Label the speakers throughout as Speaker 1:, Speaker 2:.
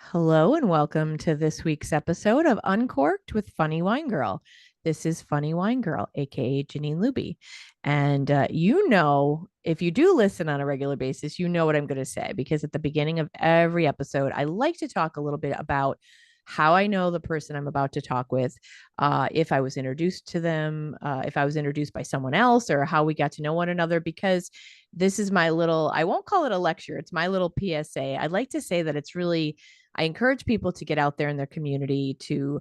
Speaker 1: Hello and welcome to this week's episode of Uncorked with Funny Wine Girl. This is Funny Wine Girl, aka Janine Luby. And if you do listen on a regular basis, you know what I'm going to say because at the beginning of every episode, I like to talk a little bit about how I know the person I'm about to talk with, if I was introduced to them, if I was introduced by someone else, or how we got to know one another, because this is my little, I won't call it a lecture, it's my little PSA. I'd like to say that it's really, I encourage people to get out there in their community to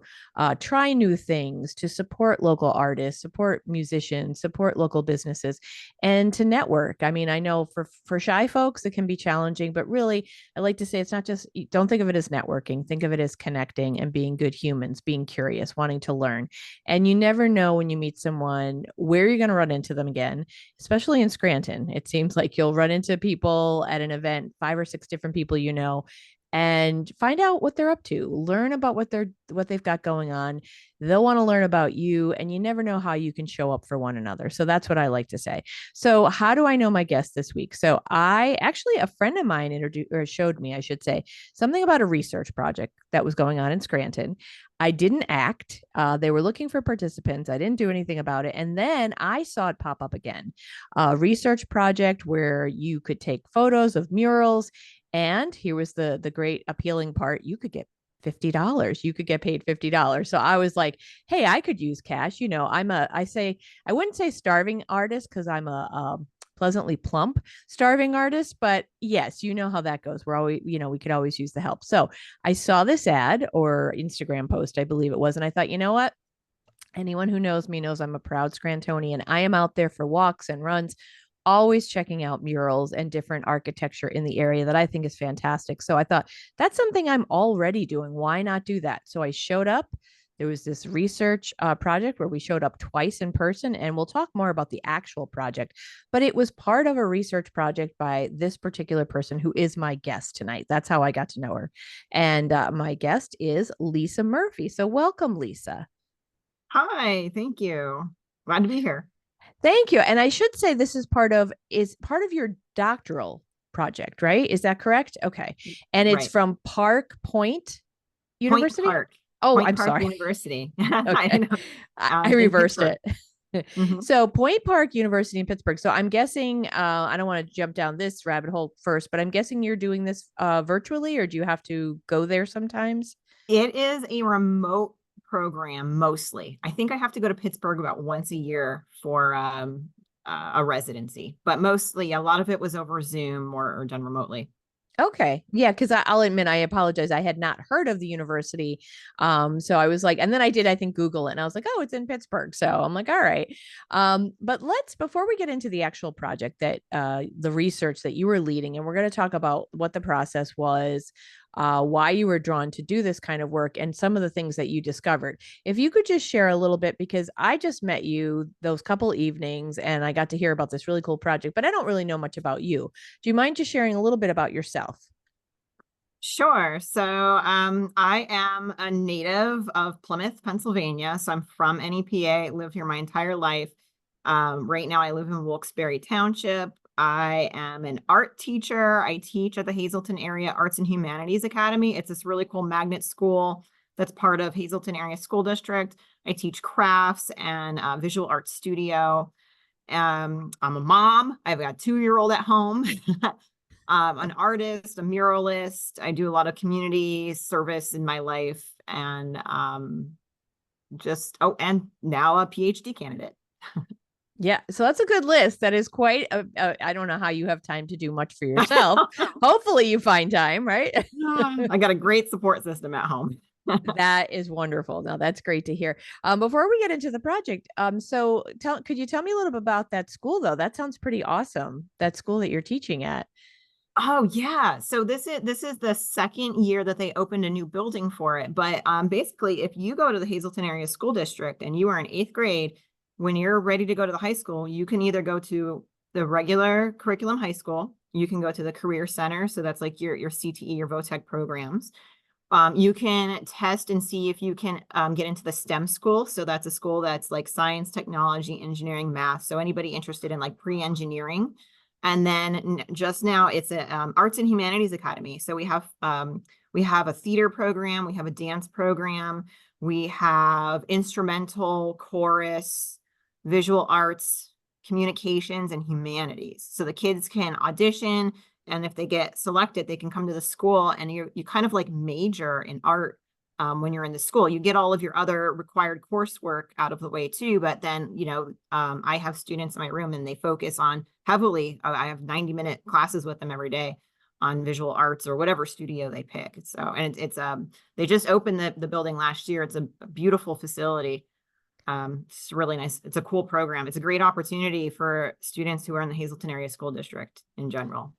Speaker 1: try new things, to support local artists, support musicians, support local businesses, and to network. I mean, I know for shy folks it can be challenging, but really, I like to say it's not just. Don't think of it as networking. Think of it as connecting and being good humans, being curious, wanting to learn. And you never know when you meet someone where you're going to run into them again, especially in Scranton. It seems like you'll run into people at an event, 5 or 6 different people and find out what they're up to, learn about what they've got going on. They'll want to learn about you, and you never know how you can show up for one another. So that's what I like to say. So how do I know my guest this week? So I actually, a friend of mine introduced, or showed me, I should say, something about a research project that was going on in Scranton. I didn't act. They were looking for participants. I didn't do anything about it. And then I saw it pop up again, a research project where you could take photos of murals. And here was the great appealing part. You could get $50. You could get paid $50. So I was like, hey, I could use cash. I wouldn't say starving artist because I'm a pleasantly plump starving artist, but yes, you know how that goes. We're always, we could always use the help. So I saw this ad or Instagram post, I believe it was, and I thought, you know what? Anyone who knows me knows I'm a proud Scrantonian. I am out there for walks and runs, always checking out murals and different architecture in the area that I think is fantastic. So I thought that's something I'm already doing. Why not do that? So I showed up. There was this research project where we showed up twice in person, and we'll talk more about the actual project. But it was part of a research project by this particular person who is my guest tonight. That's how I got to know her. And my guest is Lisa Murphy. So welcome, Lisa.
Speaker 2: Hi, thank you. Glad to be here.
Speaker 1: Thank you. And I should say this is part of your doctoral project, right? Is that correct? Okay. And it's
Speaker 2: Right.
Speaker 1: from Park Point
Speaker 2: Point
Speaker 1: University?
Speaker 2: Park.
Speaker 1: Oh,
Speaker 2: Point
Speaker 1: I'm
Speaker 2: Park
Speaker 1: sorry.
Speaker 2: University. I
Speaker 1: Okay.
Speaker 2: know.
Speaker 1: I
Speaker 2: In
Speaker 1: reversed
Speaker 2: Pittsburgh.
Speaker 1: it.
Speaker 2: Hmm.
Speaker 1: So Point Park University in Pittsburgh. So I'm guessing I don't want to jump down this rabbit hole first, but I'm guessing you're doing this virtually, or do you have to go there sometimes?
Speaker 2: It is a remote program mostly. I think I have to go to Pittsburgh about once a year for a residency, but mostly a lot of it was over Zoom or done remotely.
Speaker 1: Okay. Yeah, because I'll admit I apologize. I had not heard of the university. So I was like, and then I did, I think, Google it and I was like, oh, it's in Pittsburgh. So I'm like, all right. But let's before we get into the actual project that the research that you were leading, and we're going to talk about what the process was, why you were drawn to do this kind of work, and some of the things that you discovered. If you could just share a little bit, because I just met you those couple evenings and I got to hear about this really cool project, but I don't really know much about you. Do you mind just sharing a little bit about yourself?
Speaker 2: Sure. So I am a native of Plymouth, Pennsylvania. So I'm from NEPA, live here my entire life. Right now I live in Wilkes-Barre Township. I am an art teacher. I teach at the Hazleton Area Arts and Humanities Academy. It's this really cool magnet school that's part of Hazleton Area School District. I teach crafts and visual art studio. I'm a mom. I've got a 2-year-old at home. An artist, a muralist. I do a lot of community service in my life, and and now a PhD candidate.
Speaker 1: Yeah, so that's a good list. That is quite I don't know how you have time to do much for yourself. Hopefully you find time, right?
Speaker 2: I got a great support system at home.
Speaker 1: That is wonderful. Now that's great to hear. Before we get into the project, could you tell me a little bit about that school though? That sounds pretty awesome. That school that you're teaching at.
Speaker 2: Oh yeah. So this is the second year that they opened a new building for it. But basically, if you go to the Hazleton Area School District and you are in 8th grade, when you're ready to go to the high school, you can either go to the regular curriculum high school, you can go to the Career Center. So that's like your CTE, your VOTEC programs. You can test and see if you can get into the STEM school. So that's a school that's like science, technology, engineering, math. So anybody interested in like pre-engineering, And then just now it's a Arts and Humanities Academy. So we have a theater program, we have a dance program, we have instrumental, chorus, visual arts, communications, and humanities. So the kids can audition, and if they get selected, they can come to the school, and you kind of like major in art when you're in the school. You get all of your other required coursework out of the way too, but then, I have students in my room and they focus on heavily, I have 90-minute classes with them every day on visual arts or whatever studio they pick. So, and it's they just opened the building last year. It's a beautiful facility. It's really nice. It's a cool program. It's a great opportunity for students who are in the Hazleton area school district in general.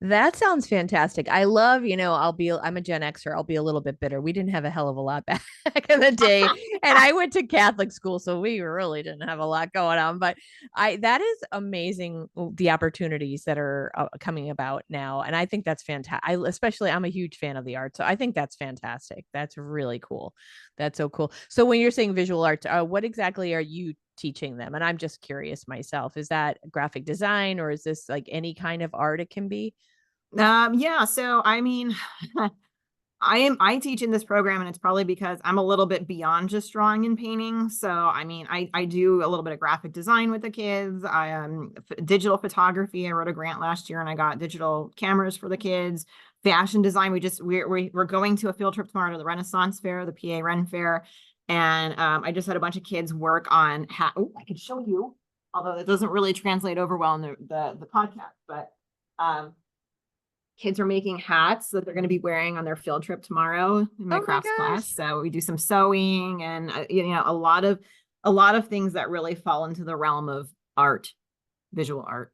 Speaker 1: That sounds fantastic. I love, I'm a Gen Xer. I'll be a little bit bitter. We didn't have a hell of a lot back in the day. And I went to Catholic school, so we really didn't have a lot going on. But that is amazing, the opportunities that are coming about now. And I think that's fantastic. I'm a huge fan of the art. So I think that's fantastic. That's really cool. That's so cool. So when you're saying visual arts, what exactly are you teaching them? And I'm just curious myself. Is that graphic design, or is this like any kind of art it can be?
Speaker 2: Yeah, so I mean, I teach in this program, and it's probably because I'm a little bit beyond just drawing and painting. So I mean, I do a little bit of graphic design with the kids. Digital photography. I wrote a grant last year and I got digital cameras for the kids. Fashion design. We're going to a field trip tomorrow to the Renaissance Fair, the PA Ren Fair. And I just had a bunch of kids work on I could show you, although it doesn't really translate over well in the podcast, but kids are making hats that they're going to be wearing on their field trip tomorrow in my
Speaker 1: Oh my
Speaker 2: crafts class.
Speaker 1: gosh.
Speaker 2: So we do some sewing and a lot of things that really fall into the realm of art, visual art.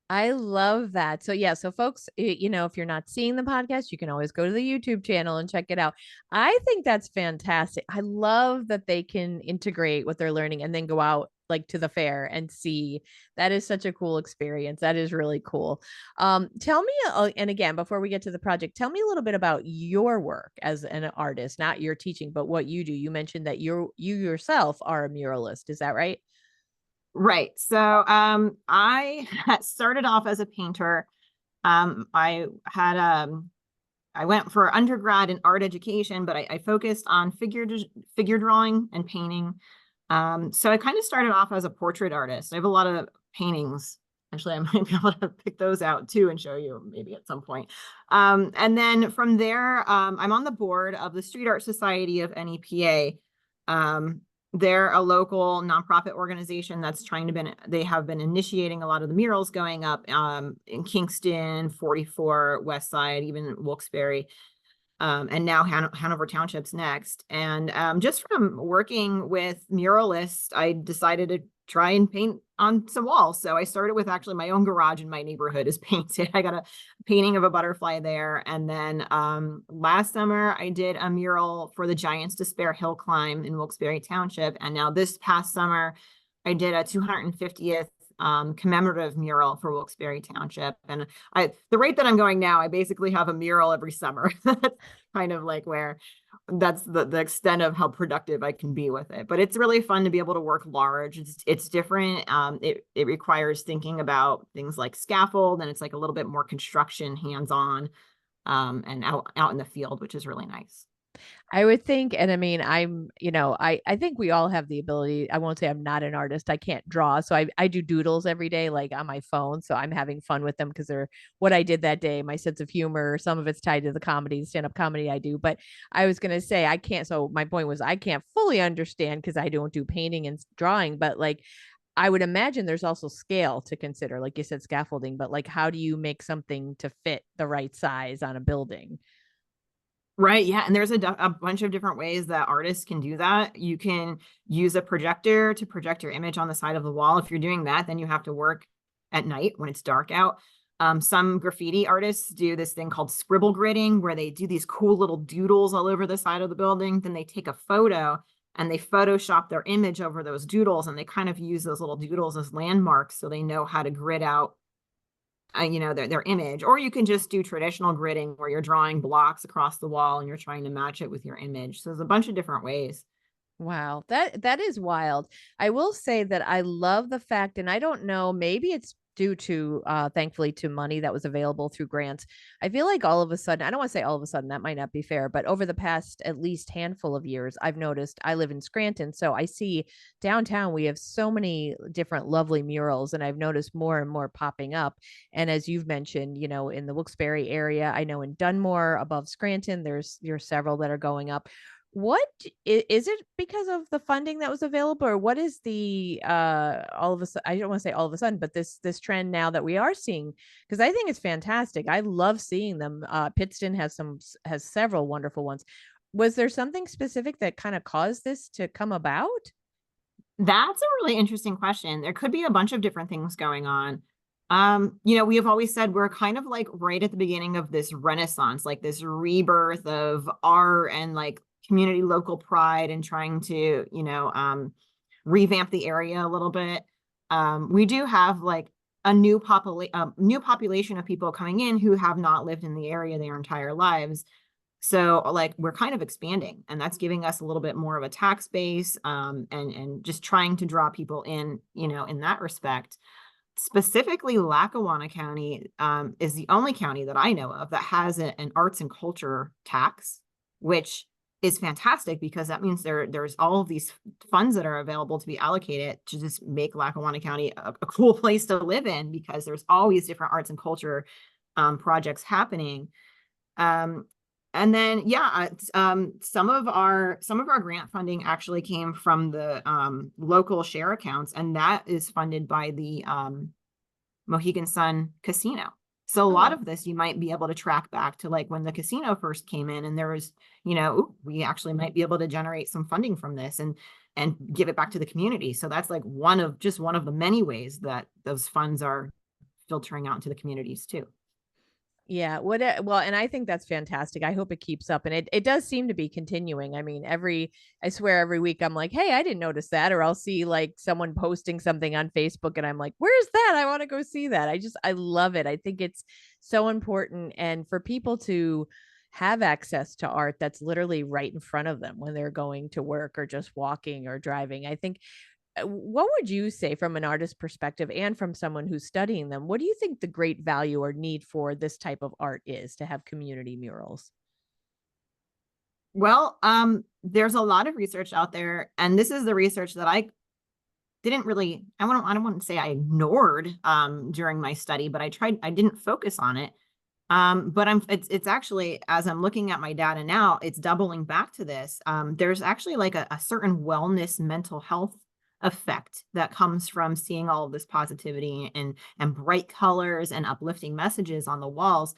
Speaker 1: I love that. So yeah, so folks, if you're not seeing the podcast, you can always go to the YouTube channel and check it out. I think that's fantastic. I love that they can integrate what they're learning and then go out like to the fair and see. That is such a cool experience. That is really cool. Tell me, and again, before we get to the project, tell me a little bit about your work as an artist, not your teaching, but what you do. You mentioned that you yourself are a muralist. Is that right?
Speaker 2: Right. So I started off as a painter. I had I went for undergrad in art education, but I focused on figure drawing and painting. So I kind of started off as a portrait artist. I have a lot of paintings. Actually, I might be able to pick those out too and show you maybe at some point. And then from there, I'm on the board of the Street Art Society of NEPA. They're a local nonprofit organization that's they have been initiating a lot of the murals going up in Kingston, 44 West Side, even Wilkes-Barre. And now Hanover Township's next. And just from working with muralists, I decided to try and paint on some walls. So I started with actually my own garage in my neighborhood is painted. I got a painting of a butterfly there. And then last summer, I did a mural for the Giants Despair Hill Climb in Wilkes-Barre Township. And now this past summer, I did a 250th commemorative mural for Wilkes-Barre Township. And the rate that I'm going now, I basically have a mural every summer. That's kind of like where that's the extent of how productive I can be with it. But it's really fun to be able to work large. It's different. It requires thinking about things like scaffold, and it's like a little bit more construction, hands-on, and out in the field, which is really nice.
Speaker 1: I would think, and I mean, I think we all have the ability. I won't say I'm not an artist. I can't draw. So I do doodles every day, like on my phone. So I'm having fun with them because they're what I did that day, my sense of humor. Some of it's tied to the comedy, stand-up comedy I do. But I was gonna say I can't. So my point was I can't fully understand because I don't do painting and drawing, but like I would imagine there's also scale to consider, like you said, scaffolding, but like how do you make something to fit the right size on a building?
Speaker 2: Right. Yeah. And there's a bunch of different ways that artists can do that. You can use a projector to project your image on the side of the wall. If you're doing that, then you have to work at night when it's dark out. Some graffiti artists do this thing called scribble gridding, where they do these cool little doodles all over the side of the building. Then they take a photo and they Photoshop their image over those doodles, and they kind of use those little doodles as landmarks so they know how to grid out their image. Or you can just do traditional gridding where you're drawing blocks across the wall and you're trying to match it with your image. So there's a bunch of different ways.
Speaker 1: Wow, that is wild. I will say that I love the fact, and I don't know, maybe it's due to thankfully to money that was available through grants. I feel like all of a sudden, I don't want to say all of a sudden, that might not be fair, but over the past at least handful of years, I've noticed, I live in Scranton, so I see downtown we have so many different lovely murals, and I've noticed more and more popping up. And as you've mentioned, in the Wilkes-Barre area, I know in Dunmore above Scranton, there's several that are going up. What is it, because of the funding that was available, or what is the all of a sudden, I don't want to say all of a sudden, but this trend now that we are seeing, because I think it's fantastic. I love seeing them. Pittston has several wonderful ones. Was there something specific that kind of caused this to come about?
Speaker 2: That's a really interesting question. There could be a bunch of different things going on. We have always said we're kind of like right at the beginning of this renaissance, like this rebirth of art and like community local pride and trying to, revamp the area a little bit. We do have like a new population of people coming in who have not lived in the area their entire lives. So like we're kind of expanding, and that's giving us a little bit more of a tax base, and just trying to draw people in, in that respect. Specifically, Lackawanna County is the only county that I know of that has an arts and culture tax, which is fantastic because that means there's all of these funds that are available to be allocated to just make Lackawanna County a cool place to live in, because there's always different arts and culture projects happening. And then, some of our grant funding actually came from the local share accounts, and that is funded by the Mohegan Sun Casino. So a lot of this you might be able to track back to like when the casino first came in, and there was, we actually might be able to generate some funding from this and give it back to the community. So that's like one of the many ways that those funds are filtering out into the communities too.
Speaker 1: Yeah, well, and I think that's fantastic. I hope it keeps up, and it does seem to be continuing. I mean, I swear every week I'm like, "Hey, I didn't notice that," or I'll see like someone posting something on Facebook and I'm like, "Where's that? I want to go see that." I love it. I think it's so important, and for people to have access to art that's literally right in front of them when they're going to work or just walking or driving. I think, what would you say from an artist perspective and from someone who's studying them? What do you think the great value or need for this type of art is to have community murals?
Speaker 2: Well, there's a lot of research out there, and this is the research that I didn't really, I don't want to say I ignored during my study, but I didn't focus on it. But it's actually, as I'm looking at my data now, it's doubling back to this. There's actually like a certain wellness mental health effect that comes from seeing all of this positivity and bright colors and uplifting messages on the walls.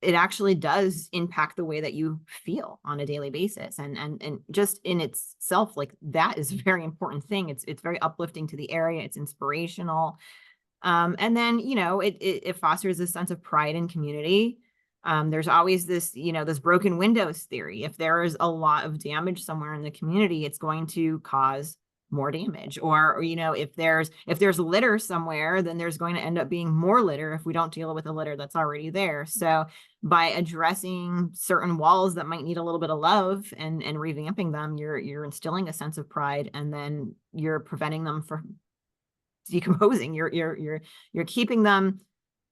Speaker 2: It actually does impact the way that you feel on a daily basis, and just in itself, like that is a very important thing. It's very uplifting to the area. It's inspirational. And then, it fosters a sense of pride and community. There's always this, this broken windows theory. If there is a lot of damage somewhere in the community, it's going to cause more damage. Or, if there's litter somewhere, then there's going to end up being more litter if we don't deal with the litter that's already there. So by addressing certain walls that might need a little bit of love and revamping them, you're instilling a sense of pride, and then you're preventing them from decomposing. You're keeping them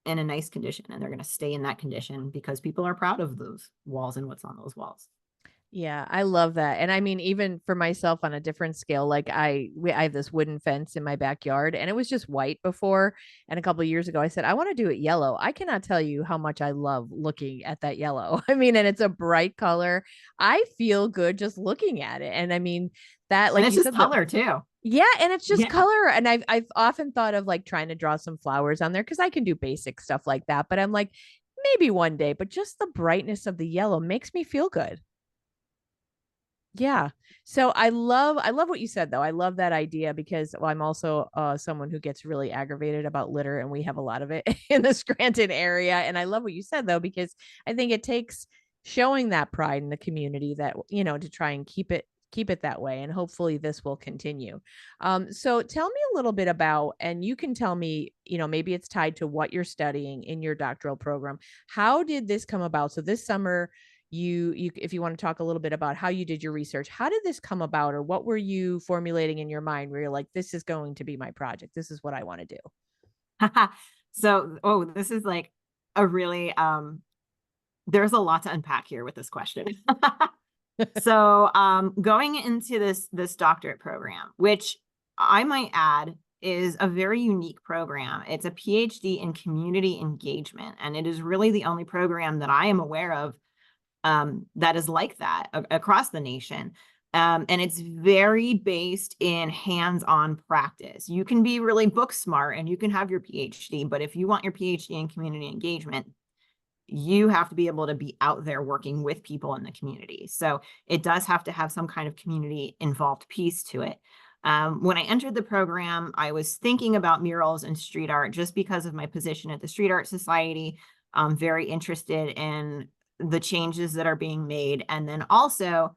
Speaker 2: in a nice condition, and they're going to stay in that condition because people are proud of those walls and what's on those walls.
Speaker 1: Yeah, I love that. And I mean, even for myself on a different scale, like I have this wooden fence in my backyard, and it was just white before. And a couple of years ago, I said, I want to do it yellow. I cannot tell you how much I love looking at that yellow. I mean, and it's a bright color. I feel good just looking at it. And I mean, that,
Speaker 2: And
Speaker 1: like
Speaker 2: it's
Speaker 1: you
Speaker 2: just
Speaker 1: said, the,
Speaker 2: color too.
Speaker 1: yeah, and it's just
Speaker 2: Yeah.
Speaker 1: color. And I've often thought of like trying to draw some flowers on there because I can do basic stuff like that. But I'm like, maybe one day, but just the brightness of the yellow makes me feel good. Yeah. So I love what you said though. I love that idea because, well, I'm also someone who gets really aggravated about litter, and we have a lot of it in the Scranton area. And I love what you said though, because I think it takes showing that pride in the community that, to try and keep it that way. And hopefully this will continue. So tell me a little bit about, and you can tell me, maybe it's tied to what you're studying in your doctoral program. How did this come about? So this summer, you if you want to talk a little bit about how you did your research, how did this come about, or what were you formulating in your mind where you're like, this is going to be my project, this is what I want to do?
Speaker 2: So, oh, this is like a really, there's a lot to unpack here with this question. So, going into this doctorate program, which I might add is a very unique program. It's a PhD in community engagement, and it is really the only program that I am aware of that is like that across the nation. And it's very based in hands-on practice. You can be really book smart and you can have your PhD, but if you want your PhD in community engagement, you have to be able to be out there working with people in the community. So it does have to have some kind of community involved piece to it. When I entered the program, I was thinking about murals and street art just because of my position at the Street Art Society. I'm very interested in the changes that are being made. And then also,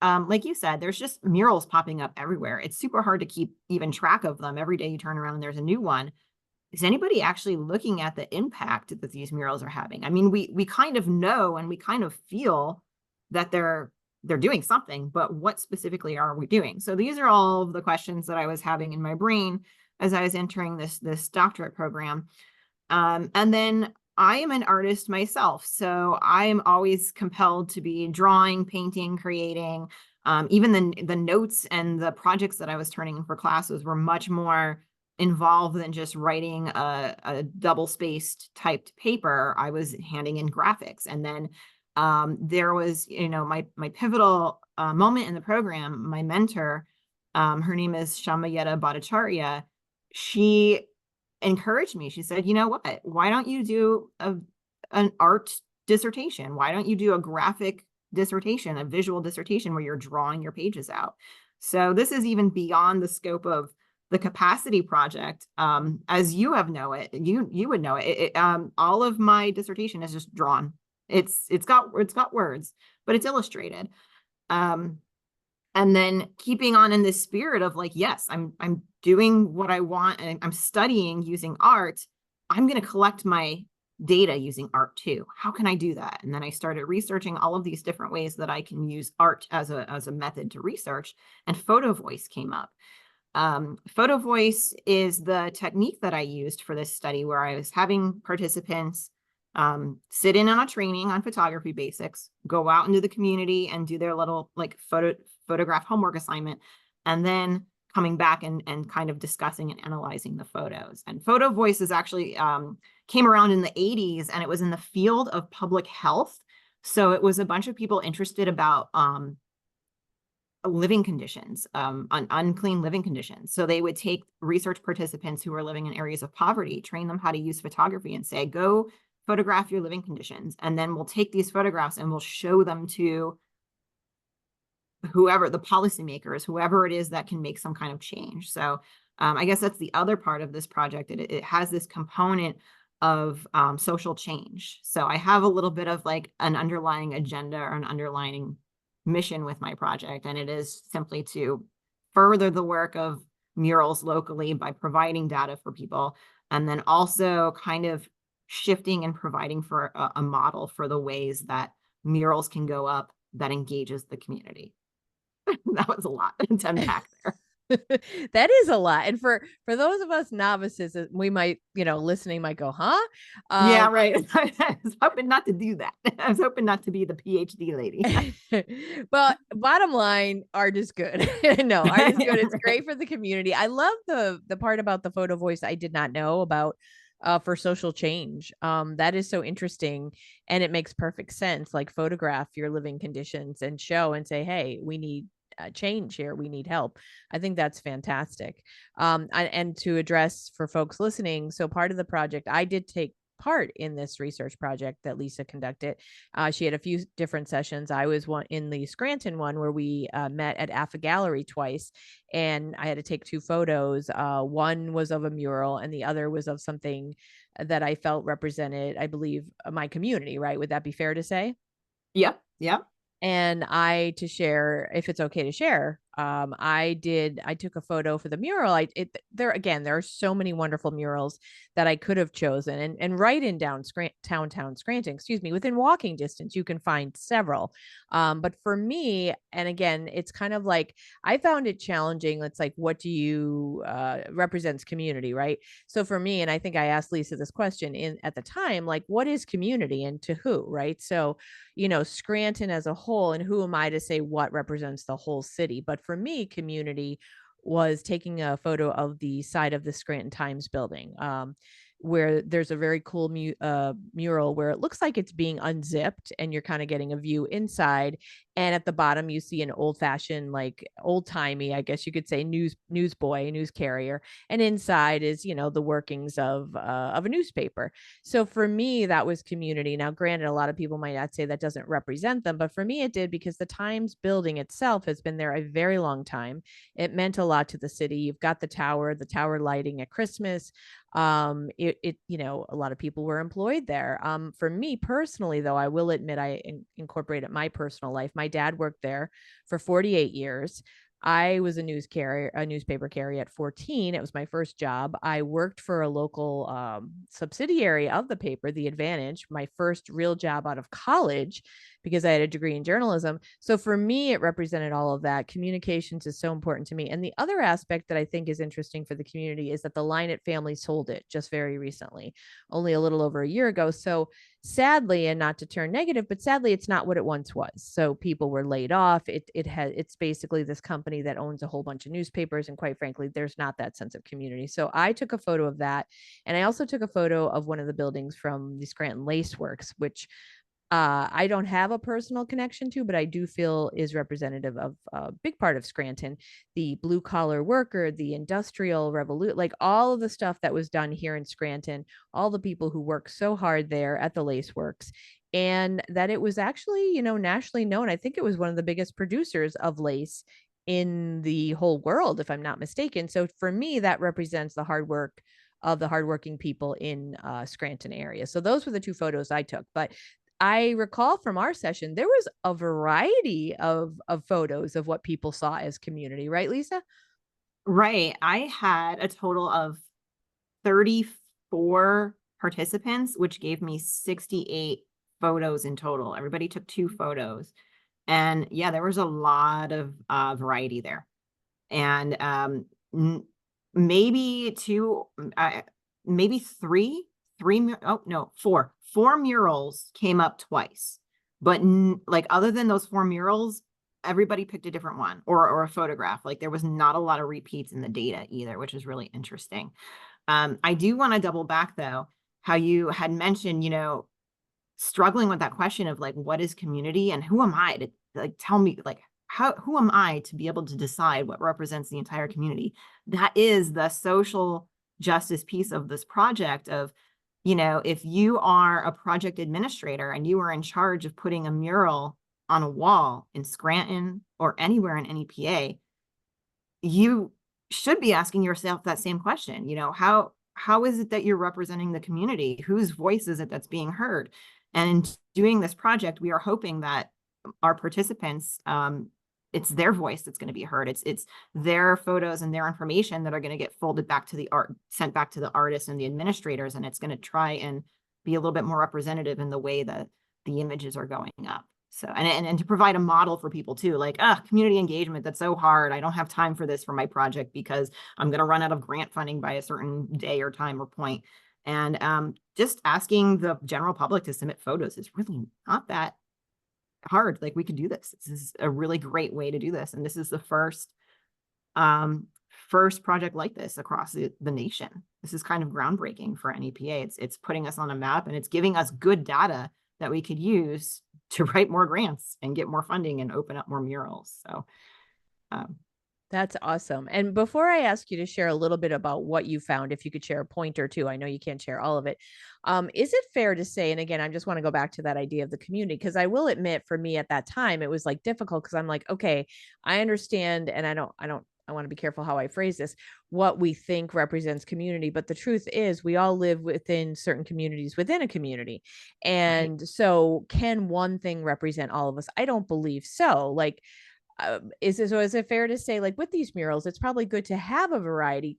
Speaker 2: like you said, there's just murals popping up everywhere. It's super hard to keep even track of them. Every day you turn around and there's a new one. Is anybody actually looking at the impact that these murals are having? I mean, we kind of know and we kind of feel that they're doing something, but what specifically are we doing? So these are all of the questions that I was having in my brain as I was entering this doctorate program. And then I am an artist myself, so I am always compelled to be drawing, painting, creating. Even the notes and the projects that I was turning in for classes were much more involved than just writing a double-spaced typed paper. I was handing in graphics. And then there was, my pivotal moment in the program. My mentor, her name is Shamayeta Bhattacharya. She encouraged me. She said, you know what, why don't you do an art dissertation? Why don't you do a graphic dissertation, a visual dissertation where you're drawing your pages out? So this is even beyond the scope of the capacity project. As you have know it, you would know it. All of my dissertation is just drawn. It's got words, but it's illustrated. And then keeping on in this spirit of like, yes, I'm doing what I want and I'm studying using art. I'm going to collect my data using art too. How can I do that? And then I started researching all of these different ways that I can use art as a method to research, and photo voice came up. Photo voice is the technique that I used for this study, where I was having participants sit in on a training on photography basics, go out into the community and do their little like photograph homework assignment, and then coming back and kind of discussing and analyzing the photos. And photo voice is actually came around in the 80s, and it was in the field of public health. So it was a bunch of people interested about living conditions, unclean living conditions. So they would take research participants who were living in areas of poverty, train them how to use photography, and say, go photograph your living conditions. And then we'll take these photographs and we'll show them to whoever, the policymakers, whoever it is that can make some kind of change. So I guess that's the other part of this project. It has this component of social change. So I have a little bit of like an underlying agenda or an underlying mission with my project, and it is simply to further the work of murals locally by providing data for people, and then also kind of shifting and providing for a model for the ways that murals can go up that engages the community. That was a lot to unpack there.
Speaker 1: That is a lot. And for those of us novices, we might, listening might go, huh?
Speaker 2: Yeah, right. I was hoping not to do that. I was hoping not to be the PhD lady.
Speaker 1: Well, bottom line, art is good. No, art is good. It's great for the community. I love the part about the photo voice I did not know about for social change. That is so interesting, and it makes perfect sense. Like, photograph your living conditions and show and say, hey, we need change here, we need help. I think that's fantastic. And to address for folks listening, so part of the project, I did take part in this research project that Lisa conducted. She had a few different sessions. I was one in the Scranton one, where we met at Afa Gallery twice, and I had to take two photos. One was of a mural and the other was of something that I felt represented, I believe, my community, right? Would that be fair to say?
Speaker 2: Yep. Yep.
Speaker 1: And to share, if it's okay to share, I took a photo for the mural. There are so many wonderful murals that I could have chosen, and right in downtown Scranton, excuse me, within walking distance, you can find several. But for me, and again, it's kind of like I found it challenging. It's like, what do you represents community, right? So for me, and I think I asked Lisa this question in at the time, like, what is community and to who, right? So, Scranton as a whole, and who am I to say what represents the whole city? But for me, community was taking a photo of the side of the Scranton Times building. Where there's a very cool mural where it looks like it's being unzipped and you're kind of getting a view inside, and at the bottom you see an old fashioned, like old timey, I guess you could say, newsboy, news carrier, and inside is the workings of a newspaper. So for me, that was community. Now granted, a lot of people might not say that doesn't represent them, but for me it did, because the Times building itself has been there a very long time. It meant a lot to the city. You've got the tower lighting at Christmas. A lot of people were employed there. For me personally, though, I will admit I incorporated my personal life. My dad worked there for 48 years. I was a newspaper carrier at 14. It was my first job. I worked for a local subsidiary of the paper, The Advantage, my first real job out of college, because I had a degree in journalism. So for me, it represented all of that. Communications is so important to me. And the other aspect that I think is interesting for the community is that the Lynott family sold it just very recently, only a little over a year ago. So sadly, and not to turn negative, but sadly, it's not what it once was. So people were laid off. It's basically this company that owns a whole bunch of newspapers, and quite frankly, there's not that sense of community. So I took a photo of that, and I also took a photo of one of the buildings from the Scranton Lace Works, which I don't have a personal connection to, but I do feel is representative of a big part of Scranton, the blue collar worker, the industrial revolution, like all of the stuff that was done here in Scranton, all the people who work so hard there at the Lace Works. And that it was actually, nationally known. I think it was one of the biggest producers of lace in the whole world, if I'm not mistaken. So for me, that represents the hard work of the hardworking people in Scranton area. So those were the two photos I took. But I recall from our session, there was a variety of photos of what people saw as community, right, Lisa?
Speaker 2: Right. I had a total of 34 participants, which gave me 68 photos in total. Everybody took 2 photos. And yeah, there was a lot of variety there. And maybe two, maybe oh no, four murals came up twice. But like, other than those 4 murals, everybody picked a different one, or a photograph. Like, there was not a lot of repeats in the data either, which is really interesting. I do want to double back though, how you had mentioned, struggling with that question of like, what is community and who am I to, like, tell me, like, who am I to be able to decide what represents the entire community? That is the social justice piece of this project of, if you are a project administrator and you are in charge of putting a mural on a wall in Scranton or anywhere in NEPA, you should be asking yourself that same question. How is it that you're representing the community? Whose voice is it that's being heard? And in doing this project, we are hoping that our participants, it's their voice that's going to be heard. It's their photos and their information that are going to get folded back to the art, sent back to the artists and the administrators, and it's going to try and be a little bit more representative in the way that the images are going up. So, and to provide a model for people too, like, community engagement, that's so hard. I don't have time for this for my project because I'm going to run out of grant funding by a certain day or time or point. And just asking the general public to submit photos is really not that hard. Like, we could do this. This is a really great way to do this. And this is the first project like this across the nation. This is kind of groundbreaking for NEPA. It's putting us on a map, and it's giving us good data that we could use to write more grants and get more funding and open up more murals. So
Speaker 1: that's awesome. And before I ask you to share a little bit about what you found, if you could share a point or two, I know you can't share all of it. Is it fair to say, and again, I just want to go back to that idea of the community, because I will admit for me at that time, it was like difficult because I'm like, okay, I understand. And I want to be careful how I phrase this, what we think represents community. But the truth is we all live within certain communities within a community.
Speaker 2: right.
Speaker 1: And so can one thing represent all of us? I don't believe so. Like, is it fair to say, like, with these murals, it's probably good to have a variety?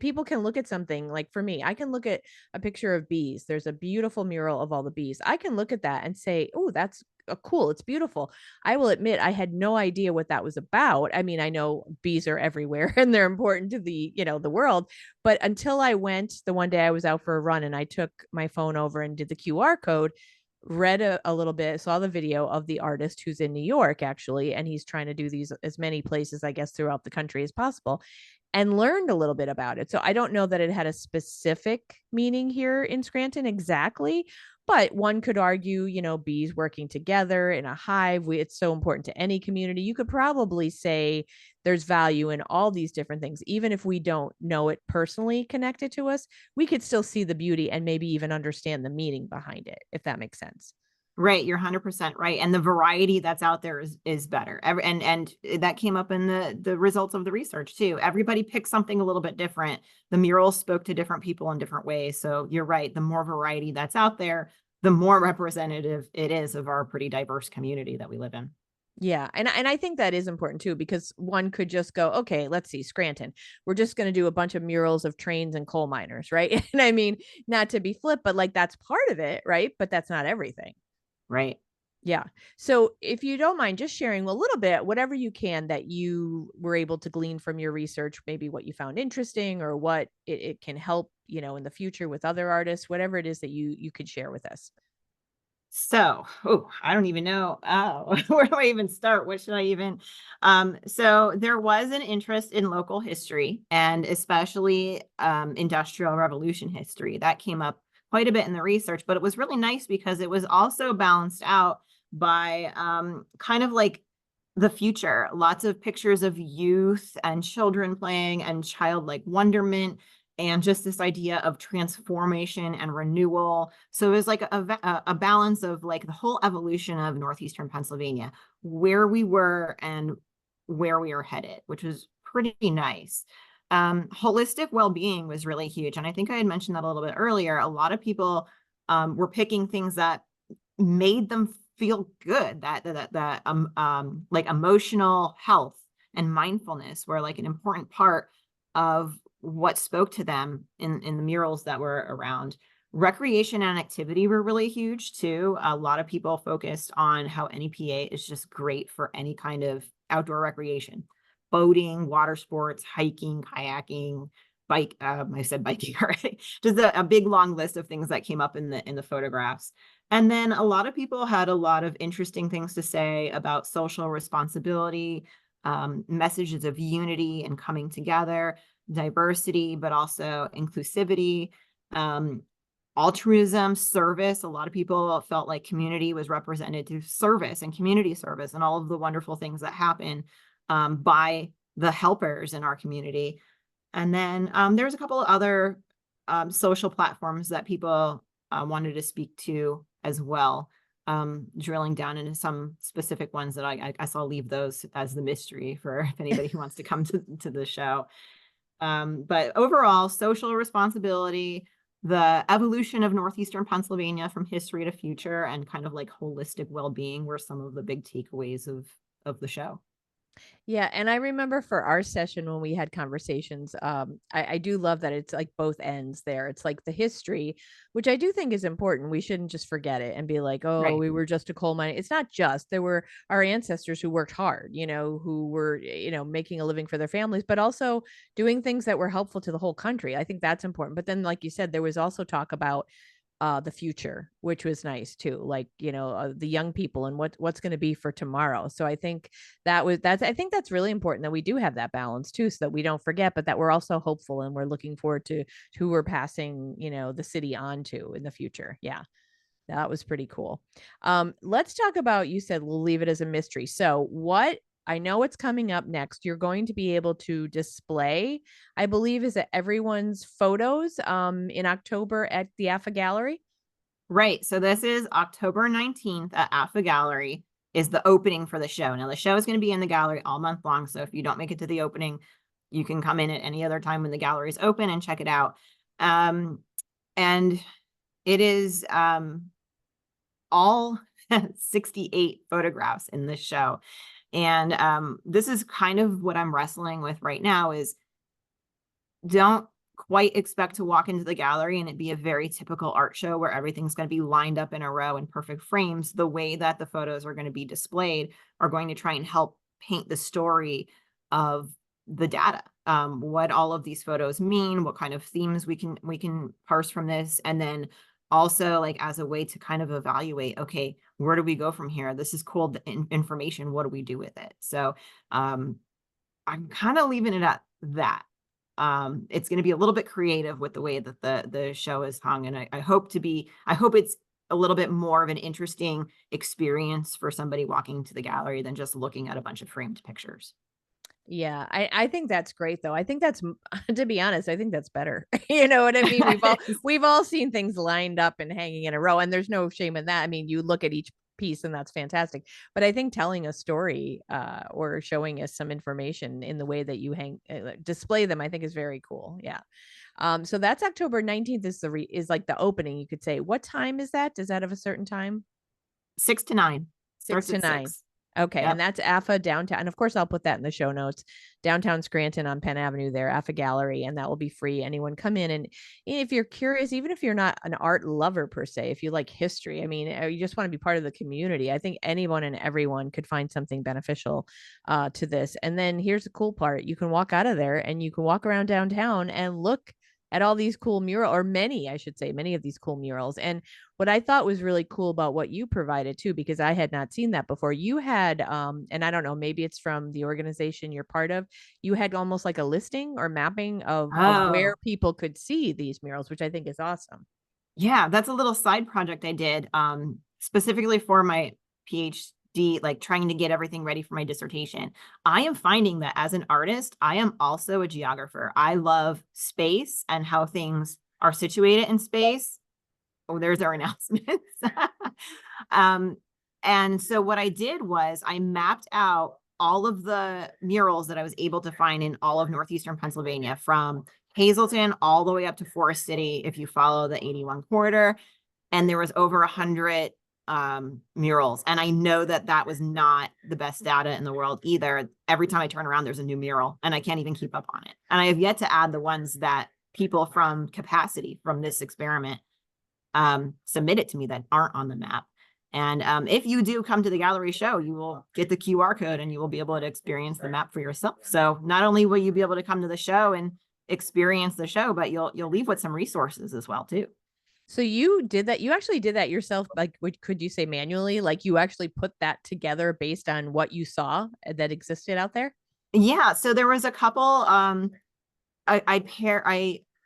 Speaker 1: People can look at something, like for me, I can look at a picture of bees. There's a beautiful mural of all the bees. I can look at that and say, oh, that's cool. It's beautiful. I will admit I had no idea what that was about. I mean, I know bees are everywhere and they're important to the world, but until I went the one day I was out for a run and I took my phone over and did the QR code, read a little bit, saw the video of the artist who's in New York actually, and he's trying to do these as many places, I guess, throughout the country as possible, and learned a little bit about it. So I don't know that it had a specific meaning here in Scranton exactly, but one could argue, bees working together in a hive, it's so important to any community. You could probably say there's value in all these different things. Even if we don't know it personally connected to us, we could still see the beauty and maybe even understand the meaning behind it, if that makes sense.
Speaker 2: Right, you're 100% right, and the variety that's out there is better. And that came up in the results of the research too. Everybody picked something a little bit different. The murals spoke to different people in different ways. So you're right, the more variety that's out there, the more representative it is of our pretty diverse community that we live in.
Speaker 1: Yeah, and I think that is important too, because one could just go, okay, let's see, Scranton. We're just going to do a bunch of murals of trains and coal miners, right? And I mean, not to be flip, but like that's part of it, right? But that's not everything.
Speaker 2: Right.
Speaker 1: Yeah. So if you don't mind just sharing a little bit, whatever you can that you were able to glean from your research, maybe what you found interesting or what it can help, in the future with other artists, whatever it is that you could share with us.
Speaker 2: So, oh, I don't even know. Oh, where do I even start? What should I even? So there was an interest in local history and especially industrial revolution history. That came up quite a bit in the research, but it was really nice because it was also balanced out by kind of like the future. Lots of pictures of youth and children playing and childlike wonderment and just this idea of transformation and renewal. So it was like a balance of like the whole evolution of northeastern Pennsylvania, where we were and where we are headed, which was pretty nice. Holistic well-being was really huge, and I think I had mentioned that a little bit earlier. A lot of people were picking things that made them feel good, that like emotional health and mindfulness were like an important part of what spoke to them in the murals that were around. Recreation and activity were really huge too. A lot of people focused on how NEPA is just great for any kind of outdoor recreation, boating, water sports, hiking, kayaking, bike. I said biking already. Just a big long list of things that came up in the photographs. And then a lot of people had a lot of interesting things to say about social responsibility, messages of unity and coming together, diversity, but also inclusivity, altruism, service. A lot of people felt like community was represented through service and community service and all of the wonderful things that happen by the helpers in our community. And then there's a couple of other social platforms that people wanted to speak to as well, drilling down into some specific ones that I guess I'll leave those as the mystery for if anybody who wants to come to the show. But overall, social responsibility, the evolution of northeastern Pennsylvania from history to future, and kind of like holistic well-being were some of the big takeaways of the show.
Speaker 1: Yeah, and I remember for our session when we had conversations, I do love that it's like both ends there. It's like the history, which I do think is important. We shouldn't just forget it and be like, oh,
Speaker 2: Right.
Speaker 1: we were just a coal mine. It's not just, there were our ancestors who worked hard, who were, making a living for their families, but also doing things that were helpful to the whole country. I think that's important. But then, like you said, there was also talk about the future, which was nice too, like the young people and what's going to be for tomorrow. So I think I think that's really important that we do have that balance too, so that we don't forget, but that we're also hopeful and we're looking forward to who we're passing the city on to in the future. Yeah, that was pretty cool. Let's talk about, you said we'll leave it as a mystery. So what, I know it's coming up next. You're going to be able to display, I believe, is it everyone's photos in October at the Afa Gallery?
Speaker 2: Right. So this is October 19th at Afa Gallery is the opening for the show. Now the show is going to be in the gallery all month long. So if you don't make it to the opening, you can come in at any other time when the gallery is open and check it out. And it is all 68 photographs in this show. And this is kind of what I'm wrestling with right now is don't quite expect to walk into the gallery and it be a very typical art show where everything's going to be lined up in a row in perfect frames. The way that the photos are going to be displayed are going to try and help paint the story of the data, what all of these photos mean, what kind of themes we can parse from this, and then also like as a way to kind of evaluate, okay, where do we go from here? This is cool information. What do we do with it? So I'm kind of leaving it at that. It's going to be a little bit creative with the way that the show is hung, and I hope it's a little bit more of an interesting experience for somebody walking to the gallery than just looking at a bunch of framed pictures.
Speaker 1: Yeah, I think that's great though. I think that's to be honest, I think that's better. You know what I mean? We've all seen things lined up and hanging in a row, and there's no shame in that. I mean, you look at each piece and that's fantastic. But I think telling a story or showing us some information in the way that you display them, I think is very cool. Yeah. So that's October 19th is like the opening, you could say. What time is that? Does that have a certain time?
Speaker 2: 6 to 9
Speaker 1: 6
Speaker 2: starts
Speaker 1: to
Speaker 2: at
Speaker 1: 9.
Speaker 2: 6.
Speaker 1: Okay, and
Speaker 2: Yep.
Speaker 1: that's Afa downtown. And of course, I'll put that in the show notes. Downtown Scranton on Penn Avenue there, Afa Gallery, and that will be free. Anyone come in, and if you're curious, even if you're not an art lover per se, if you like history, I mean, you just want to be part of the community, I think anyone and everyone could find something beneficial to this. And then here's the cool part. You can walk out of there and you can walk around downtown and look at all these cool mural, or many, I should say, many of these cool murals. And what I thought was really cool about what you provided too, because I had not seen that before, you had, and I don't know, maybe it's from the organization you're part of, you had almost like a listing or mapping of where
Speaker 2: Oh,
Speaker 1: people could see these murals, which I think is awesome.
Speaker 2: yeah, that's a little side project I did, specifically for my PhD, like trying to get everything ready for my dissertation. I am finding that as an artist, I am also a geographer. I love space and how things are situated in space. Oh, there's our announcements. um, and so what I did was I mapped out all of the murals that I was able to find in all of northeastern Pennsylvania, from Hazleton all the way up to Forest City, if you follow the 81 corridor. And there was over 100 murals. And I know that that was not the best data in the world either. Every time I turn around, there's a new mural and I can't even keep up on it. And I have yet to add the ones that people from capacity from this experiment submitted to me that aren't on the map. And if you do come to the gallery show, you will get the QR code and you will be able to experience the map for yourself. So not only will you be able to come to the show and experience the show, but you'll leave with some resources as well too.
Speaker 1: So you did that. You actually did that yourself. Like, could you say manually? Like, you actually put that together based on what you saw that existed out there?
Speaker 2: Yeah, so there was a couple. I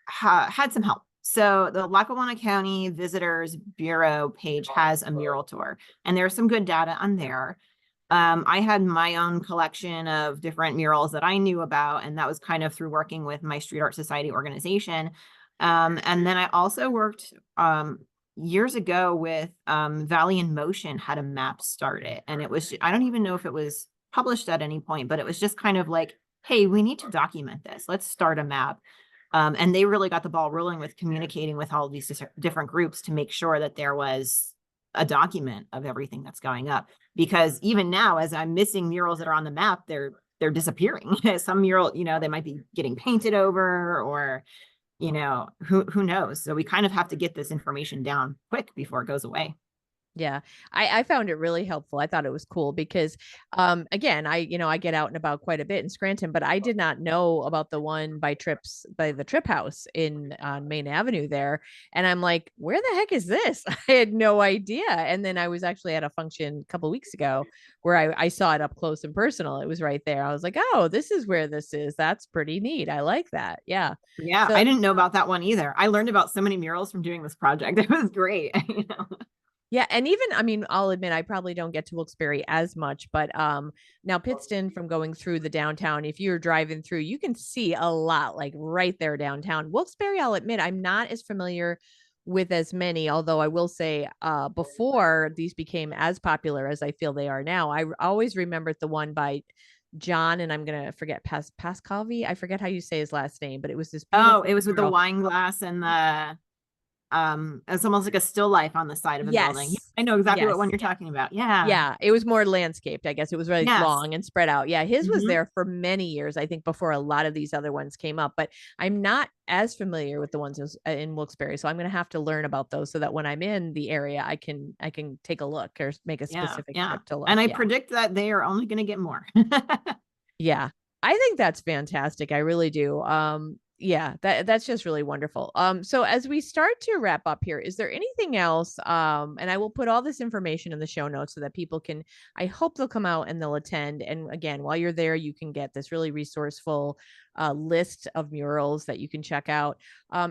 Speaker 2: had some help. So the Lackawanna County Visitors Bureau page has a mural tour, and there's some good data on there. I had my own collection of different murals that I knew about, and that was kind of through working with my Street Art Society organization. And then I also worked years ago with Valley in Motion, had a map started, and it was, I don't even know if it was published at any point, but it was just kind of like, hey, we need to document this. Let's start a map. And they really got the ball rolling with communicating with all of these different groups to make sure that there was a document of everything that's going up. Because even now, as I'm missing murals that are on the map, they're disappearing. Some mural, they might be getting painted over, or who knows. So we kind of have to get this information down quick before it goes away.
Speaker 1: Yeah, I found it really helpful. I thought it was cool because, again, I get out and about quite a bit in Scranton, but I did not know about the one by the Trip House in on Main Avenue there. And I'm like, where the heck is this? I had no idea. And then I was actually at a function a couple weeks ago where I saw it up close and personal. It was right there. I was like, oh, this is where this is. That's pretty neat. I like that. Yeah.
Speaker 2: Yeah,
Speaker 1: So
Speaker 2: I didn't know about that one either. I learned about so many murals from doing this project. It was great.
Speaker 1: yeah, and even I mean, I'll admit I probably don't get to Wilkes-Barre as much, but now Pittston, from going through the downtown, if you're driving through, you can see a lot like right there downtown. Wilkes-Barre, I'll admit, I'm not as familiar with as many, although I will say before these became as popular as I feel they are now, I always remembered the one by John, and I'm gonna forget Pascalvi. I forget how you say his last name, but it was this beautiful
Speaker 2: Oh, it was with the
Speaker 1: mural.
Speaker 2: wine glass and the it's almost like a still life on the side of a building. Yeah,
Speaker 1: Yes.
Speaker 2: I know exactly what one
Speaker 1: Yes.
Speaker 2: you're talking about. Yeah.
Speaker 1: Yeah, it was more landscaped. I guess it was really
Speaker 2: Yes.
Speaker 1: long and spread out. Yeah, his was
Speaker 2: Hmm.
Speaker 1: there for many years, I think, before a lot of these other ones came up. But I'm not as familiar with the ones in Wilkes-Barre, so I'm going to have to learn about those so that when I'm in the area, I can take a look or make a
Speaker 2: Yeah.
Speaker 1: specific
Speaker 2: Yeah.
Speaker 1: trip to look.
Speaker 2: And I
Speaker 1: Yeah,
Speaker 2: predict that they are only going to get more.
Speaker 1: yeah, I think that's fantastic. I really do. Yeah, that's just really wonderful. So as we start to wrap up here, is there anything else? And I will put all this information in the show notes so that people can, I hope they'll come out and they'll attend. And again, while you're there, you can get this really resourceful list of murals that you can check out.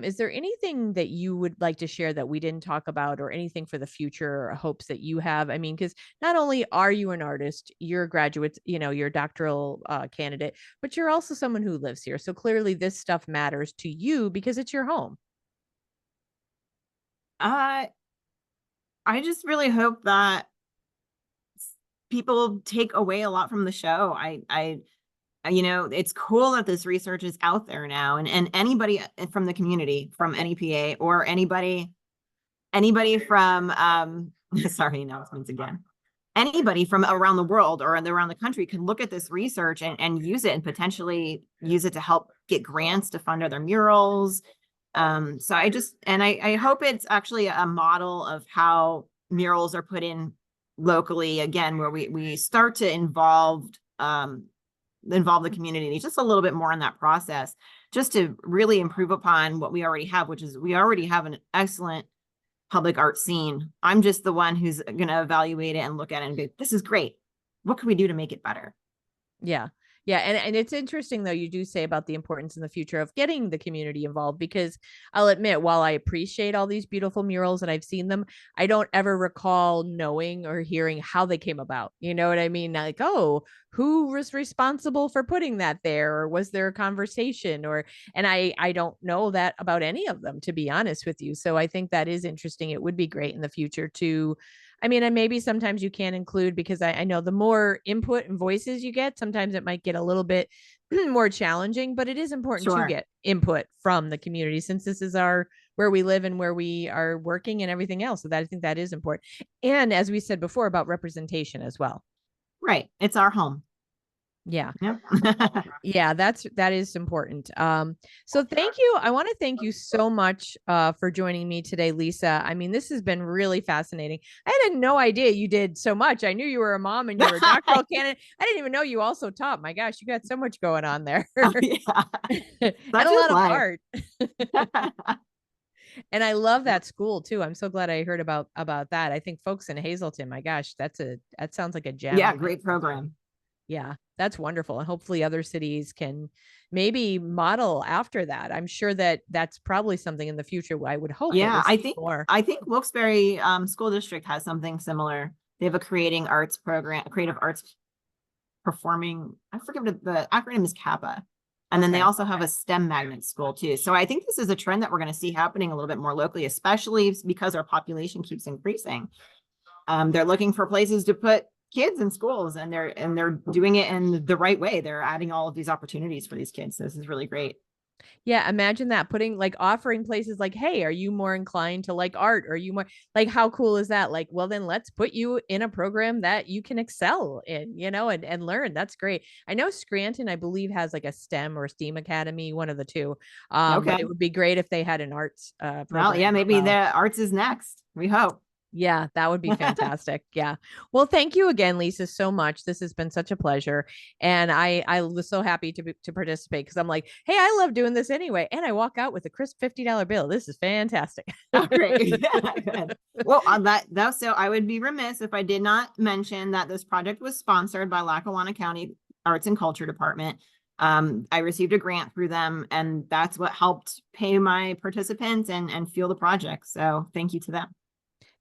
Speaker 1: Is there anything that you would like to share that we didn't talk about, or anything for the future or hopes that you have? I mean, because not only are you an artist, you're a graduate, you're a doctoral candidate, but you're also someone who lives here. So clearly this stuff matters to you because it's your home.
Speaker 2: uh, I just really hope that people take away a lot from the show. It's cool that this research is out there now, and anybody from the community, from NEPA, or anybody from sorry, announcements again. Anybody from around the world or around the country can look at this research and use it, and potentially use it to help get grants to fund other murals. So I hope it's actually a model of how murals are put in locally, again, where we start to involve the community just a little bit more in that process, just to really improve upon what we already have, which is we already have an excellent public art scene. I'm just the one who's going to evaluate it and look at it and go, this is great. What can we do to make it better?
Speaker 1: Yeah. Yeah. And it's interesting, though, you do say about the importance in the future of getting the community involved, because I'll admit, while I appreciate all these beautiful murals and I've seen them, I don't ever recall knowing or hearing how they came about. You know what I mean? Like, oh, who was responsible for putting that there? Or was there a conversation? And I don't know that about any of them, to be honest with you. So I think that is interesting. It would be great in the future to, I mean, and maybe sometimes you can include, because I know the more input and voices you get, sometimes it might get a little bit more challenging, but it is important to
Speaker 2: Sure.
Speaker 1: get input from the community, since this is our where we live and where we are working and everything else. So that, I think that is important. And as we said before, about representation as well.
Speaker 2: Right. It's our home.
Speaker 1: Yeah.
Speaker 2: Yep.
Speaker 1: Yeah, that is important. So thank you. I want to thank you so much for joining me today, Lisa. I mean, this has been really fascinating. I had no idea you did so much. I knew you were a mom and you were a doctoral candidate. I didn't even know you also taught. My gosh, you got so much going on there.
Speaker 2: Oh, yeah.
Speaker 1: And
Speaker 2: Such
Speaker 1: a
Speaker 2: is
Speaker 1: lot of
Speaker 2: life.
Speaker 1: art. And I love that school too. I'm so glad I heard about that. I think folks in Hazleton, my gosh, that sounds like a
Speaker 2: Yeah,
Speaker 1: gem.
Speaker 2: great program.
Speaker 1: Yeah, that's wonderful. And hopefully other cities can maybe model after that. I'm sure that that's probably something in the future. I would hope that
Speaker 2: Yeah,
Speaker 1: we'll
Speaker 2: I
Speaker 1: see
Speaker 2: think
Speaker 1: more.
Speaker 2: I think Wilkes-Barre School District has something similar. They have a creating arts program, creative arts performing. I forget what the acronym is, CAPA. And then they
Speaker 1: Okay.
Speaker 2: also have a STEM magnet school too. So I think this is a trend that we're going to see happening a little bit more locally, especially because our population keeps increasing. They're looking for places to put kids in schools, and they're doing it in the right way. They're adding all of these opportunities for these kids. This is really great.
Speaker 1: Yeah, imagine that, putting like offering places like, hey, are you more inclined to like art? Or are you more like, how cool is that? Like, well, then let's put you in a program that you can excel in, and learn. That's great. I know Scranton, I believe, has like a STEM or STEAM academy, one of the two. But
Speaker 2: Okay.
Speaker 1: it would be great if they had an arts
Speaker 2: Well,
Speaker 1: program
Speaker 2: yeah,
Speaker 1: as
Speaker 2: maybe
Speaker 1: well.
Speaker 2: the arts is next. We hope.
Speaker 1: Yeah, that would be fantastic. Yeah. Well, thank you again, Lisa, so much. This has been such a pleasure. And I was so happy to participate, because I'm like, hey, I love doing this anyway. And I walk out with a crisp $50 bill. This is fantastic.
Speaker 2: Oh, great. Good. Well, on that, so I would be remiss if I did not mention that this project was sponsored by Lackawanna County Arts and Culture Department. I received a grant through them, and that's what helped pay my participants and fuel the project. So thank you to them.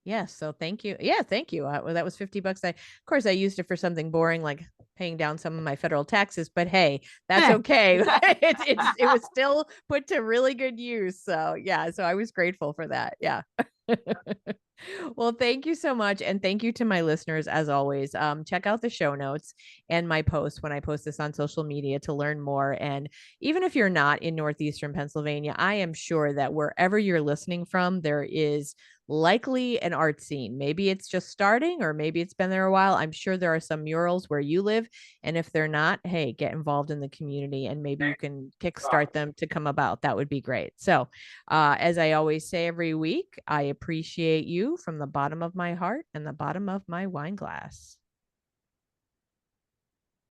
Speaker 1: Yes. So thank you. Yeah, thank you. Well, that was $50. Of course, I used it for something boring like paying down some of my federal taxes, but hey, that's
Speaker 2: Eh.
Speaker 1: okay. It was still put to really good use. So yeah, so I was grateful for that. Yeah. Well, thank you so much. And thank you to my listeners as always. Check out the show notes and my post when I post this on social media to learn more. And even if you're not in Northeastern Pennsylvania, I am sure that wherever you're listening from, there is likely an art scene. Maybe it's just starting, or maybe it's been there a while. I'm sure there are some murals where you live. And if they're not, hey, get involved in the community and maybe you can kickstart them to come about. That would be great. So, as I always say every week, I appreciate you from the bottom of my heart and the bottom of my wine glass.